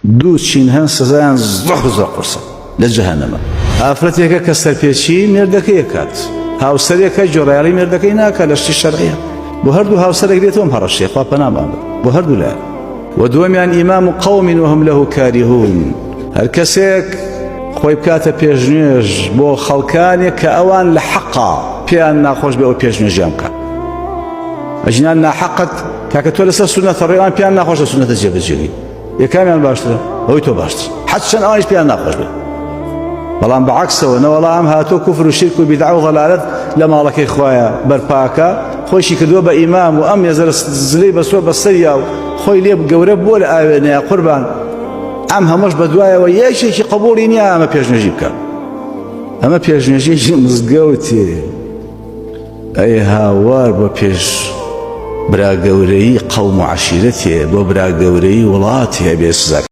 دوو چین هەن سزایان زۆر قورسە لە جەهەنەمە. ئافرەتێکە کە سەرپێچی مێردەکەی ئەکات، هاوسەرێکە جۆڕایاڵی مێردەکەی ناکات لە شتی شەرعیە. بۆ هەردوو هاوسەرێک دێتەوە هەڕەشێ، خوا پەنامان بێ بۆ هەردوو لایەن. و دووەمیان ئیمام قەوم وهم له کاریهون، هەر کەسێک خۆی بکاتە پێشنوێژ بۆ خەڵکانێک کە ئەوان لە حەقا پێیان ناخۆش بێ ئەو پێشنوێژیان بکات. ئەژنان ناحەقت کاکە تۆ لەسەر سونەتە ڕێوان پێیان ناخۆشە سونەتە جێبەجێی، یەکامیان باشترە ئەوەی تۆ باشتر، حەچەند ئەوانیش پێیان ناخۆش بێت. بەڵام بەعەکسەوە نەوەڵام هاتۆ کوفر و شرک و بیدعە و غەلالەت لە ماڵەکەی خوایە بەرپاکە، خۆشی کردووە بە ئیمام و ئەم ێزەرە زلەی بەسووە بەسەریا و خۆی لێ گەورە بۆ لە ئاوێنەیە قوربان، ئەم هەمووش بەدوایەوە یەکێکی قبوڵی نییە ئەمە پێشنوێژی بکات. ئەمە پێشنوێژی مزگەوتێ، ئەی هاوار بۆ پێش براگەورەی قەوم و عەشیرەتێ، بۆ براگەورەی وڵاتێ بێ سزا.